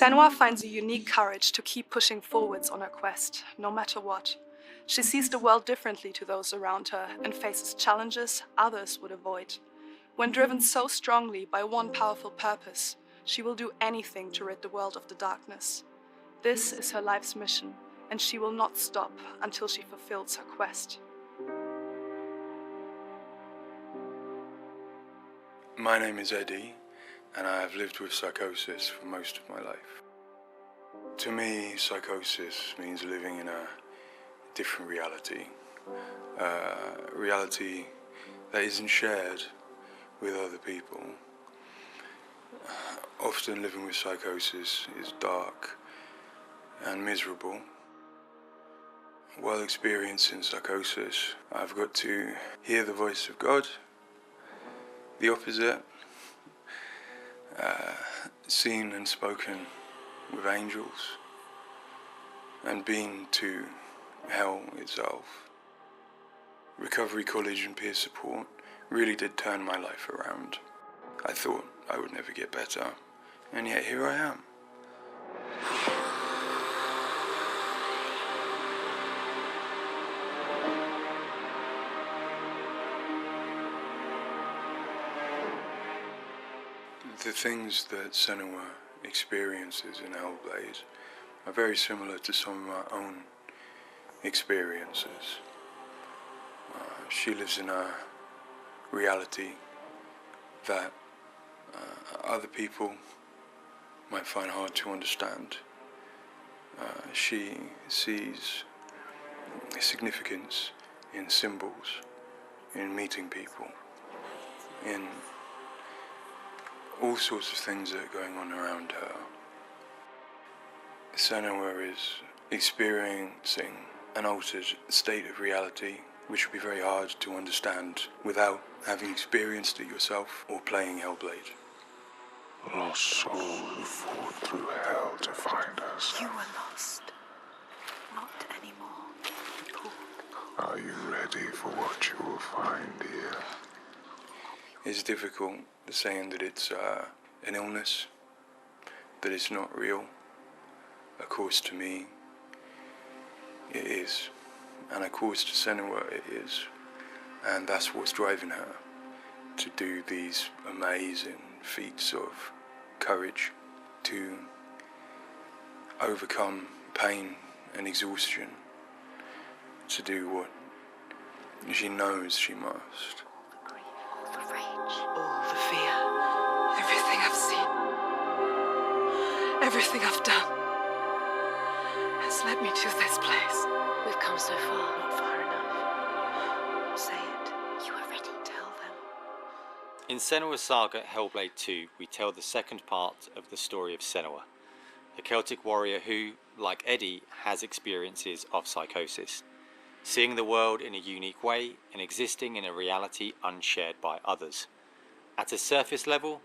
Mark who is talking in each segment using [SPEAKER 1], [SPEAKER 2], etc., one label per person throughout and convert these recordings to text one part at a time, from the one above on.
[SPEAKER 1] Senua finds a unique courage to keep pushing forwards on her quest, no matter what. She sees the world differently to those around her and faces challenges others would avoid. When driven so strongly by one powerful purpose, she will do anything to rid the world of the darkness. This is her life's mission, and she will not stop until she fulfills her quest.
[SPEAKER 2] My name is Eddie, and I have lived with psychosis for most of my life. To me, psychosis means living in a different reality. A reality that isn't shared with other people. Often living with psychosis is dark and miserable. While experiencing psychosis, I've got to hear the voice of God, the opposite, seen and spoken with angels, and been to hell itself. Recovery college and peer support really did turn my life around. I thought I would never get better, and yet here I am. The things that Senua experiences in HellBlade are very similar to some of my own experiences. She lives in a reality that other people might find hard to understand. She sees significance in symbols, in meeting people, in all sorts of things that are going on around her. Senua is experiencing an altered state of reality which would be very hard to understand without having experienced it yourself or playing HellBlade.
[SPEAKER 3] Lost soul who fought through hell to find us.
[SPEAKER 4] You were lost. Not anymore.
[SPEAKER 3] Are you ready for what you will find here?
[SPEAKER 2] It's difficult saying that it's an illness, that it's not real. Of course, to me, it is. And of course, to Senua, it is. And that's what's driving her to do these amazing feats of courage, to overcome pain and exhaustion, to do what she knows she must.
[SPEAKER 4] All the rage.
[SPEAKER 1] All the fear. Everything I've seen. Everything I've done has led me to this place.
[SPEAKER 4] We've come so far, not far enough. Say it. You are ready. Tell them.
[SPEAKER 5] In Senua's saga HellBlade 2, we tell the second part of the story of Senua, a Celtic warrior who, like Eddie, has experiences of psychosis, seeing the world in a unique way and existing in a reality unshared by others. At a surface level,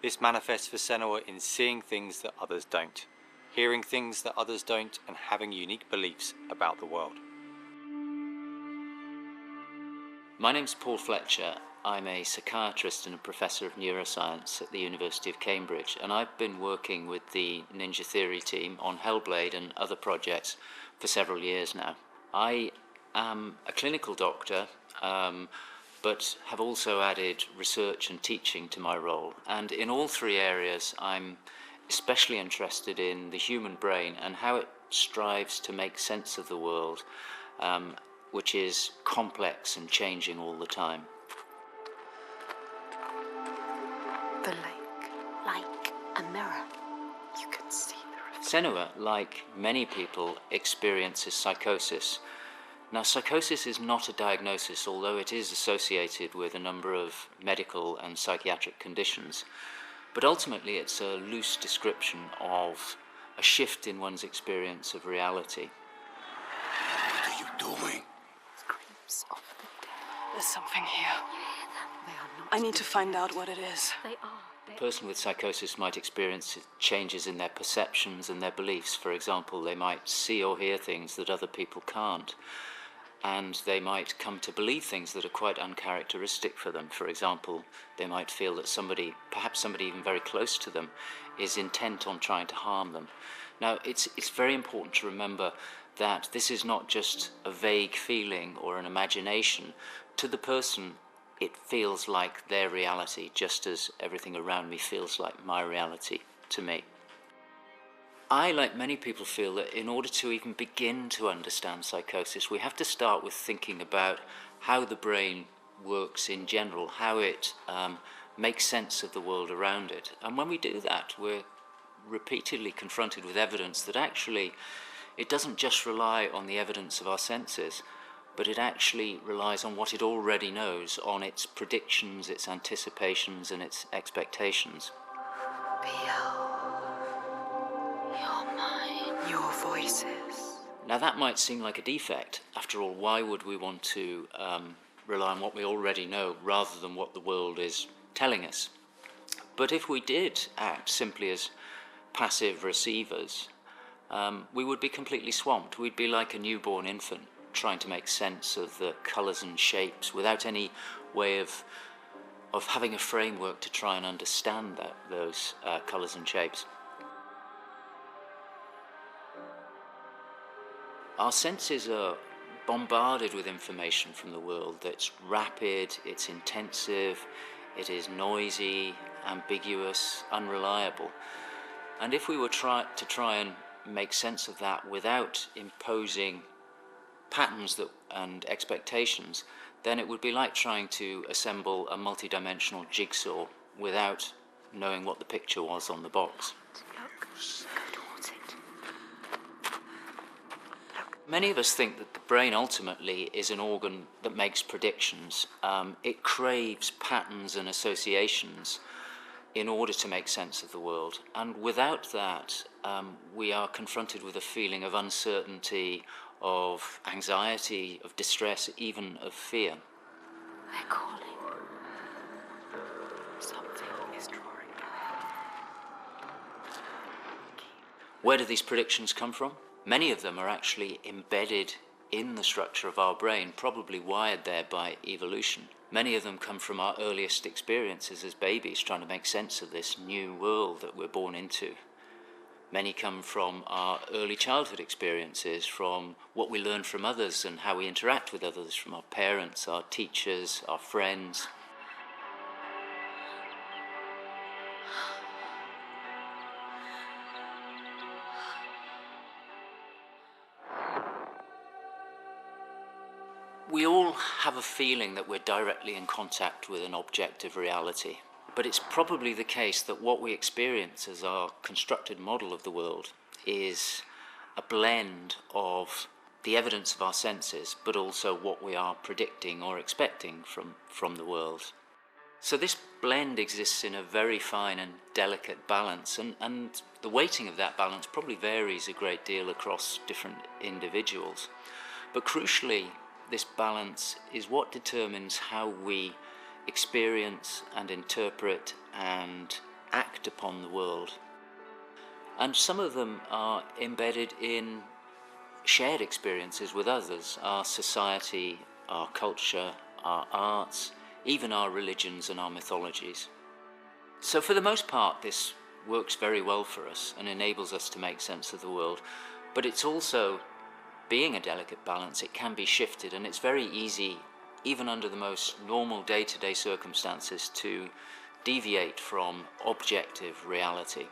[SPEAKER 5] this manifests for Senua in seeing things that others don't, hearing things that others don't, and having unique beliefs about the world.
[SPEAKER 6] My name's Paul Fletcher. I'm a psychiatrist and a professor of neuroscience at the University of Cambridge, and I've been working with the Ninja Theory team on HellBlade and other projects for several years now. I am a clinical doctor, but have also added research and teaching to my role, and in all three areas I'm especially interested in the human brain and how it strives to make sense of the world, which is complex and changing all the time.
[SPEAKER 4] The lake. Like a mirror. You can see the reflection.
[SPEAKER 6] Senua, like many people, experiences psychosis. Now, psychosis is not a diagnosis, although it is associated with a number of medical and psychiatric conditions. But ultimately, it's a loose description of a shift in one's experience of reality.
[SPEAKER 3] What are you doing?
[SPEAKER 4] Screams of the dead.
[SPEAKER 1] There's something here.
[SPEAKER 4] They are not.
[SPEAKER 1] I need to find out what it is.
[SPEAKER 4] They are.
[SPEAKER 6] A person with psychosis might experience changes in their perceptions and their beliefs. For example, they might see or hear things that other people can't. and they might come to believe things that are quite uncharacteristic for them. For example, they might feel that somebody, perhaps somebody even very close to them, is intent on trying to harm them. Now, it's very important to remember that this is not just a vague feeling or an imagination. To the person, it feels like their reality, just as everything around me feels like my reality to me. I, like many people, feel that in order to even begin to understand psychosis, we have to start with thinking about how the brain works in general, how it makes sense of the world around it. And when we do that, we're repeatedly confronted with evidence that actually it doesn't just rely on the evidence of our senses, but it actually relies on what it already knows, on its predictions, its anticipations, and its expectations.
[SPEAKER 4] Your voices.
[SPEAKER 6] Now that might seem like a defect. After all, why would we want to rely on what we already know rather than what the world is telling us? But if we did act simply as passive receivers, we would be completely swamped. We'd be like a newborn infant trying to make sense of the colours and shapes without any way of having a framework to try and understand those colours and shapes. Our senses are bombarded with information from the world that's rapid, it's intensive, it is noisy, ambiguous, unreliable. And if we were to try and make sense of that without imposing patterns and expectations, then it would be like trying to assemble a multi-dimensional jigsaw without knowing what the picture was on the box.
[SPEAKER 4] Look, go towards it.
[SPEAKER 6] Many of us think that the brain ultimately is an organ that makes predictions. It craves patterns and associations in order to make sense of the world. And without that, we are confronted with a feeling of uncertainty, of anxiety, of distress, even of fear.
[SPEAKER 4] They're calling. Something is drawing ahead.
[SPEAKER 6] Where do these predictions come from? Many of them are actually embedded in the structure of our brain, probably wired there by evolution. Many of them come from our earliest experiences as babies, trying to make sense of this new world that we're born into. Many come from our early childhood experiences, from what we learn from others and how we interact with others, from our parents, our teachers, our friends. We all have a feeling that we're directly in contact with an objective reality, but it's probably the case that what we experience as our constructed model of the world is a blend of the evidence of our senses, but also what we are predicting or expecting from the world. So this blend exists in a very fine and delicate balance, and the weighting of that balance probably varies a great deal across different individuals. But crucially, this balance is what determines how we experience and interpret and act upon the world. And some of them are embedded in shared experiences with others, our society, our culture, our arts, even our religions and our mythologies. So for the most part, this works very well for us and enables us to make sense of the world, but it's also, being a delicate balance, it can be shifted, and it's very easy, even under the most normal day-to-day circumstances, to deviate from objective reality.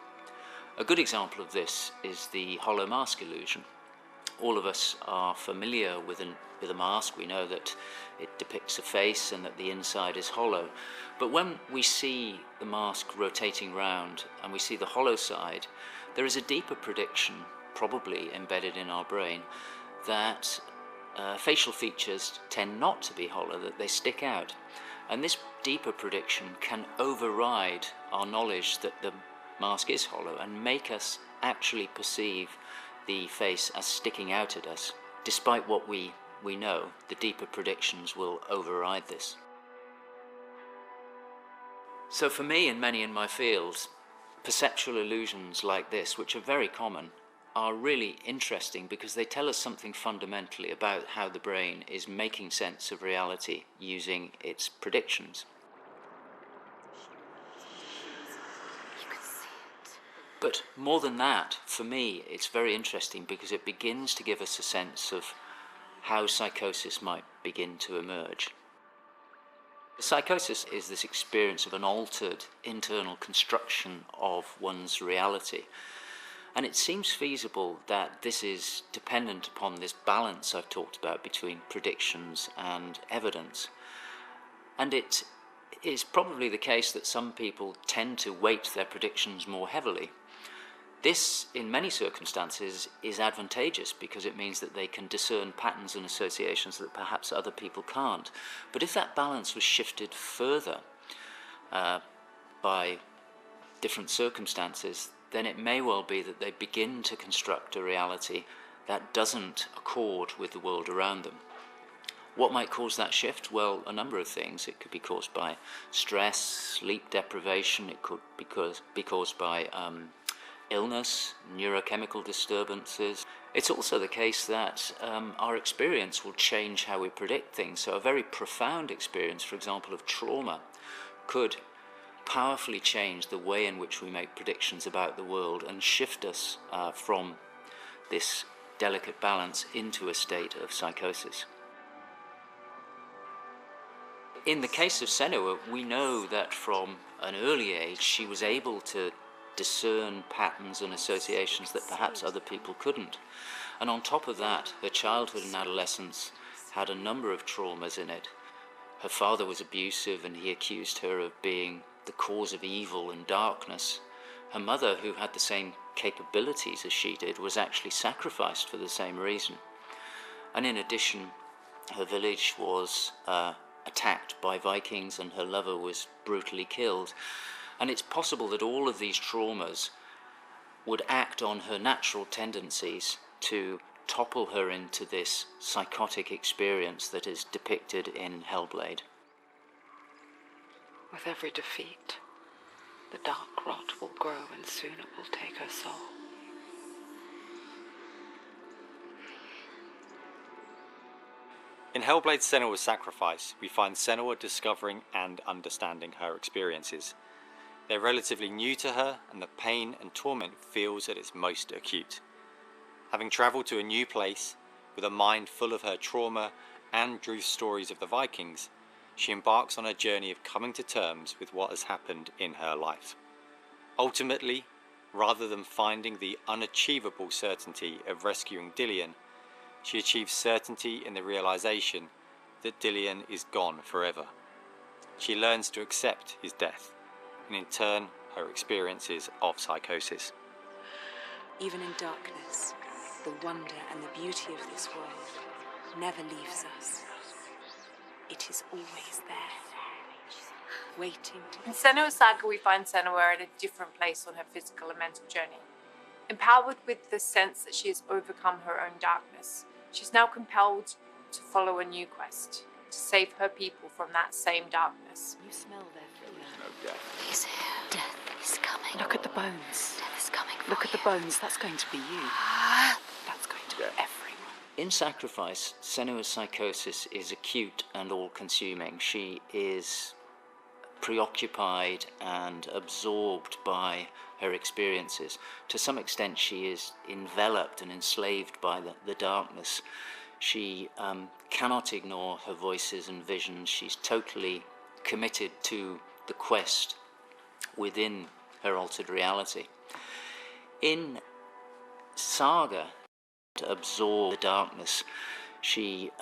[SPEAKER 6] A good example of this is the hollow mask illusion. All of us are familiar with a mask. We know that it depicts a face and that the inside is hollow. But when we see the mask rotating round and we see the hollow side, there is a deeper prediction, probably embedded in our brain, that facial features tend not to be hollow, that they stick out. And this deeper prediction can override our knowledge that the mask is hollow and make us actually perceive the face as sticking out at us. Despite what we know, the deeper predictions will override this. So for me and many in my field, perceptual illusions like this, which are very common, are really interesting because they tell us something fundamentally about how the brain is making sense of reality using its predictions. But more than that, for me, it's very interesting because it begins to give us a sense of how psychosis might begin to emerge. Psychosis is this experience of an altered internal construction of one's reality. And it seems feasible that this is dependent upon this balance I've talked about between predictions and evidence. And it is probably the case that some people tend to weight their predictions more heavily. This, in many circumstances, is advantageous because it means that they can discern patterns and associations that perhaps other people can't. But if that balance was shifted further by different circumstances, then it may well be that they begin to construct a reality that doesn't accord with the world around them. What might cause that shift? Well, a number of things. It could be caused by stress, sleep deprivation. It could be caused by illness, neurochemical disturbances. It's also the case that our experience will change how we predict things. So a very profound experience, for example, of trauma, could powerfully change the way in which we make predictions about the world and shift us from this delicate balance into a state of psychosis. In the case of Senua, we know that from an early age she was able to discern patterns and associations that perhaps other people couldn't. And on top of that, her childhood and adolescence had a number of traumas in it. Her father was abusive and he accused her of being the cause of evil and darkness. Her mother, who had the same capabilities as she did, was actually sacrificed for the same reason. And in addition, her village was attacked by Vikings and her lover was brutally killed. And it's possible that all of these traumas would act on her natural tendencies to topple her into this psychotic experience that is depicted in HellBlade.
[SPEAKER 4] With every defeat, the dark rot will grow and soon it will take her soul.
[SPEAKER 5] In HellBlade Senua's Sacrifice, we find Senua discovering and understanding her experiences. They're relatively new to her, and the pain and torment feels at its most acute. Having travelled to a new place, with a mind full of her trauma and Druth's stories of the Vikings, she embarks on a journey of coming to terms with what has happened in her life. Ultimately, rather than finding the unachievable certainty of rescuing Dillion, she achieves certainty in the realization that Dillion is gone forever. She learns to accept his death, and in turn, her experiences of psychosis.
[SPEAKER 7] Even in darkness, the wonder and the beauty of this world never leaves us. It is always there, waiting to...
[SPEAKER 8] In Senua's Saga, we find Senua at a different place on her physical and mental journey. Empowered with the sense that she has overcome her own darkness, she's now compelled to follow a new quest, to save her people from that same darkness.
[SPEAKER 7] You smell their fear.
[SPEAKER 2] No death.
[SPEAKER 4] He's here. Death is coming.
[SPEAKER 7] Look at the bones.
[SPEAKER 4] Death is coming for
[SPEAKER 7] Look at the
[SPEAKER 4] you.
[SPEAKER 7] bones. That's going to be you. That's going to be everyone.
[SPEAKER 6] In Sacrifice, Senua's psychosis is acute and all-consuming. She is preoccupied and absorbed by her experiences. To some extent, she is enveloped and enslaved by the darkness. She cannot ignore her voices and visions. She's totally committed to the quest within her altered reality. In Saga, to absorb the darkness, she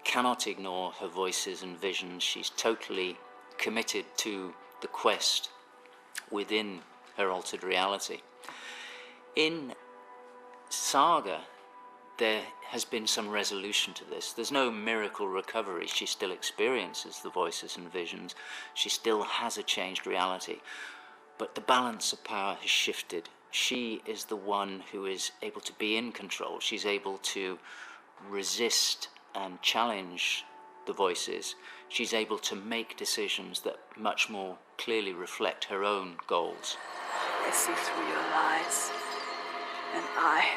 [SPEAKER 6] cannot ignore her voices and visions. She's totally committed to the quest within her altered reality. In Saga, there has been some resolution to this. There's no miracle recovery. She still experiences the voices and visions. She still has a changed reality. But the balance of power has shifted. She is the one who is able to be in control. She's able to resist and challenge the voices. She's able to make decisions that much more clearly reflect her own goals.
[SPEAKER 7] I see through your lies, and I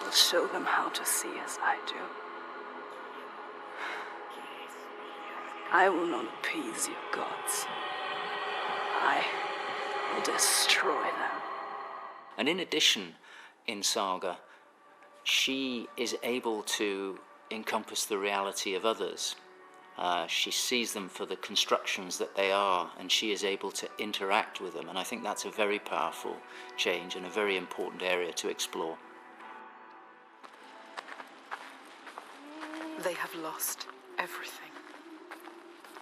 [SPEAKER 1] will show them how to see as I do. I will not appease your gods. I will destroy them.
[SPEAKER 6] And in addition, in Saga, she is able to encompass the reality of others. She sees them for the constructions that they are, and she is able to interact with them. And I think that's a very powerful change and a very important area to explore.
[SPEAKER 4] They have lost everything.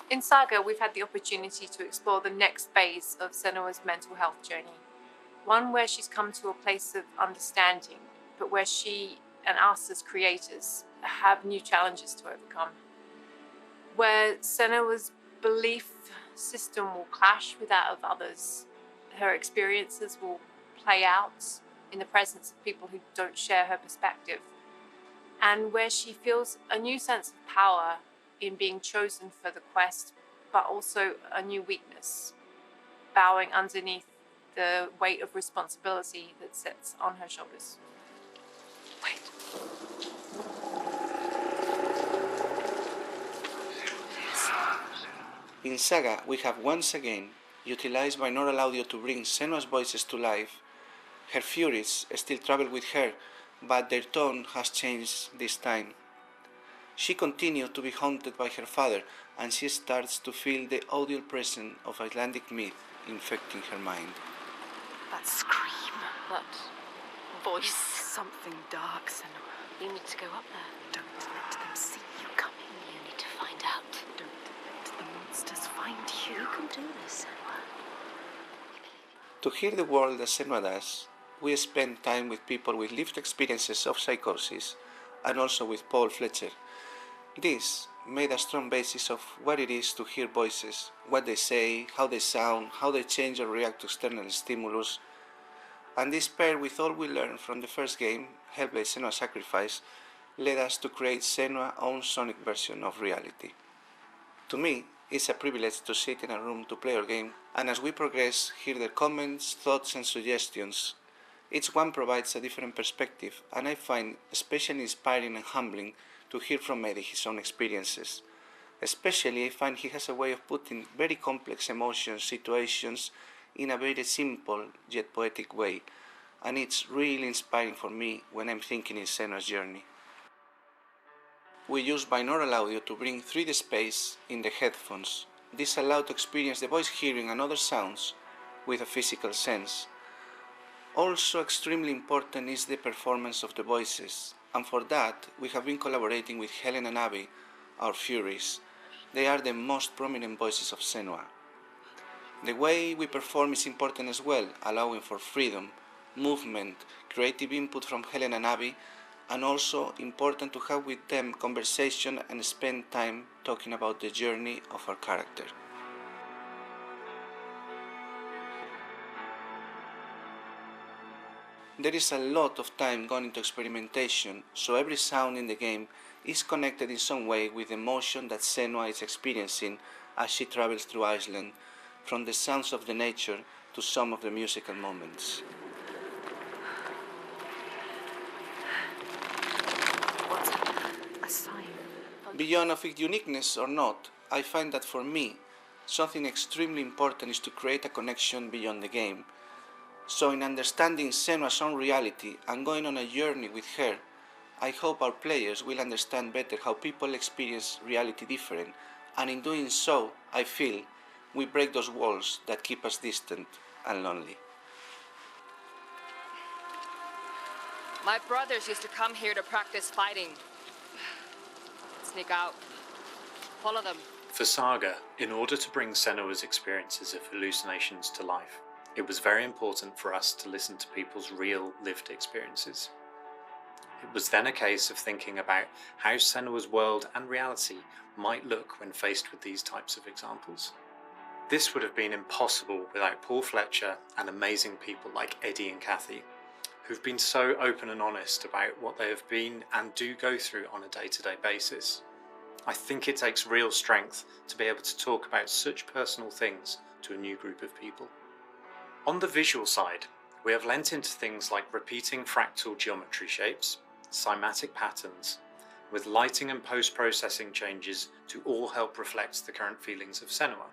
[SPEAKER 8] In Saga, we've had the opportunity to explore the next phase of Senua's mental health journey. One where she's come to a place of understanding, but where she and us as creators have new challenges to overcome. Where Senua's belief system will clash with that of others. Her experiences will play out in the presence of people who don't share her perspective. And where she feels a new sense of power in being chosen for the quest, but also a new weakness, bowing underneath the weight of responsibility that sits on her shoulders.
[SPEAKER 4] Wait.
[SPEAKER 9] In Saga, we have once again utilized binaural audio to bring Senua's voices to life. Her furies still travel with her, but their tone has changed this time. She continues to be haunted by her father, and she starts to feel the audio presence of Icelandic myth infecting her mind.
[SPEAKER 4] That scream, that voice. Something dark, Senua. You need to go up there. Don't let them see you coming. You need to find out. Don't let the monsters find you. You can do this, Senua.
[SPEAKER 9] To hear the world as Senua does, we spend time with people with lived experiences of psychosis, and also with Paul Fletcher. This made a strong basis of what it is to hear voices, what they say, how they sound, how they change or react to external stimulus. And this paired with all we learned from the first game, HellBlade Senua Sacrifice, led us to create Senua's own sonic version of reality. To me, it's a privilege to sit in a room to play our game, and as we progress, hear their comments, thoughts and suggestions. Each one provides a different perspective, and I find especially inspiring and humbling to hear from Eddie his own experiences. Especially, I find he has a way of putting very complex emotions, situations, in a very simple yet poetic way, and it's really inspiring for me when I'm thinking in Senua's journey. We use binaural audio to bring 3D space in the headphones. This allows to experience the voice hearing and other sounds with a physical sense. Also extremely important is the performance of the voices, and for that we have been collaborating with Helen and Abby, our Furies. They are the most prominent voices of Senua. The way we perform is important as well, allowing for freedom, movement, creative input from Helen and Abby, and also important to have with them conversation and spend time talking about the journey of our character. There is a lot of time gone into experimentation, so every sound in the game is connected in some way with the emotion that Senua is experiencing as she travels through Iceland, from the sounds of the nature to some of the musical moments.
[SPEAKER 4] What's a sign?
[SPEAKER 9] Beyond of its uniqueness or not, I find that for me, something extremely important is to create a connection beyond the game. So in understanding Senua's own reality and going on a journey with her, I hope our players will understand better how people experience reality different, and in doing so, I feel we break those walls that keep us distant and lonely.
[SPEAKER 10] My brothers used to come here to practice fighting. Sneak out. Follow them.
[SPEAKER 11] For Saga, in order to bring Senua's experiences of hallucinations to life, it was very important for us to listen to people's real lived experiences. It was then a case of thinking about how Senua's world and reality might look when faced with these types of examples. This would have been impossible without Paul Fletcher and amazing people like Eddie and Kathy, who've been so open and honest about what they have been and do go through on a day-to-day basis. I think it takes real strength to be able to talk about such personal things to a new group of people. On the visual side, we have lent into things like repeating fractal geometry shapes, cymatic patterns, with lighting and post-processing changes to all help reflect the current feelings of Senua.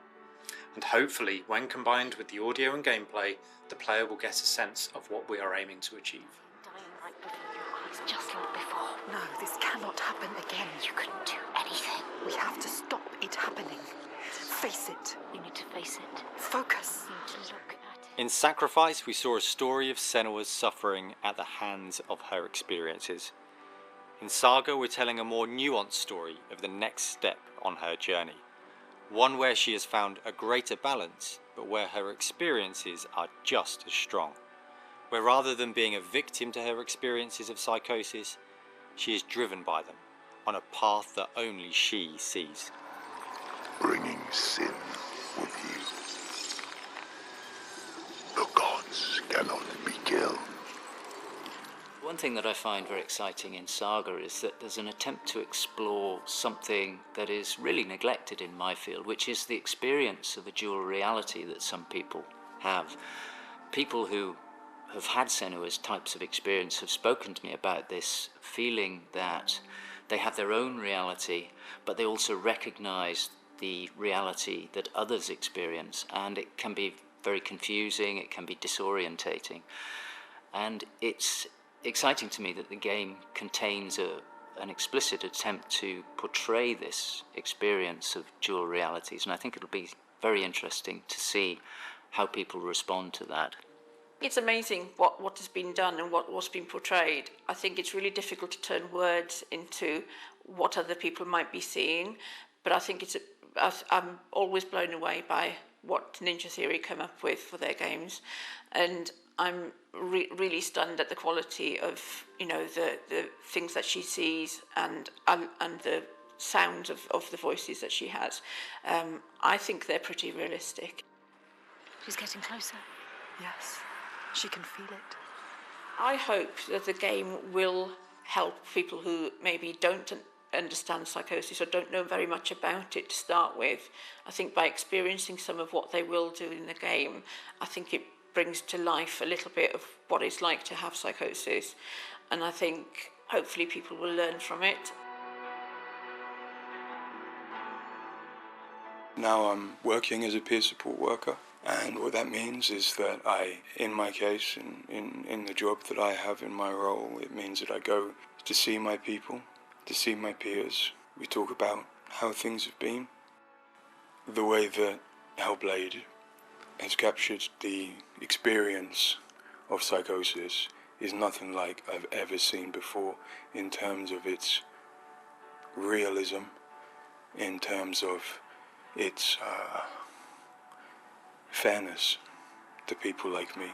[SPEAKER 11] And hopefully, when combined with the audio and gameplay, the player will get a sense of what we are aiming to achieve.
[SPEAKER 4] Dying right before your eyes, just like before.
[SPEAKER 12] No, this cannot happen again.
[SPEAKER 4] You couldn't do anything.
[SPEAKER 12] We have to stop it happening. Face it.
[SPEAKER 4] You need to face it.
[SPEAKER 12] Focus.
[SPEAKER 4] You need to look at it.
[SPEAKER 5] In Sacrifice, we saw a story of Senua's suffering at the hands of her experiences. In Saga, we're telling a more nuanced story of the next step on her journey. One where she has found a greater balance, but where her experiences are just as strong. Where rather than being a victim to her experiences of psychosis, she is driven by them, on a path that only she sees.
[SPEAKER 3] Bringing sin with you. The gods cannot be killed.
[SPEAKER 6] One thing that I find very exciting in Saga is that there's an attempt to explore something that is really neglected in my field, which is the experience of a dual reality that some people have. People who have had Senua's types of experience have spoken to me about this, feeling that they have their own reality, but they also recognize the reality that others experience, and it can be very confusing, it can be disorientating. And it's exciting to me that the game contains an explicit attempt to portray this experience of dual realities, and I think it'll be very interesting to see how people respond to that.
[SPEAKER 13] It's amazing what has been done and what's been portrayed. I think it's really difficult to turn words into what other people might be seeing, but I think I'm always blown away by what Ninja Theory come up with for their games, and I'm really stunned at the quality of the things that she sees and the sounds of the voices that she has. I think they're pretty realistic.
[SPEAKER 4] She's getting closer.
[SPEAKER 12] Yes, she can feel it.
[SPEAKER 13] I hope that the game will help people who maybe don't understand psychosis or don't know very much about it to start with. I think by experiencing some of what they will do in the game, I think it brings to life a little bit of what it's like to have psychosis, and I think hopefully people will learn from it.
[SPEAKER 2] Now I'm working as a peer support worker, and what that means is that in my case, in the job that I have in my role, it means that I go to see my people, to see my peers. We talk about how things have been. The way that HellBlade has captured the experience of psychosis is nothing like I've ever seen before, in terms of its realism, in terms of its fairness to people like me.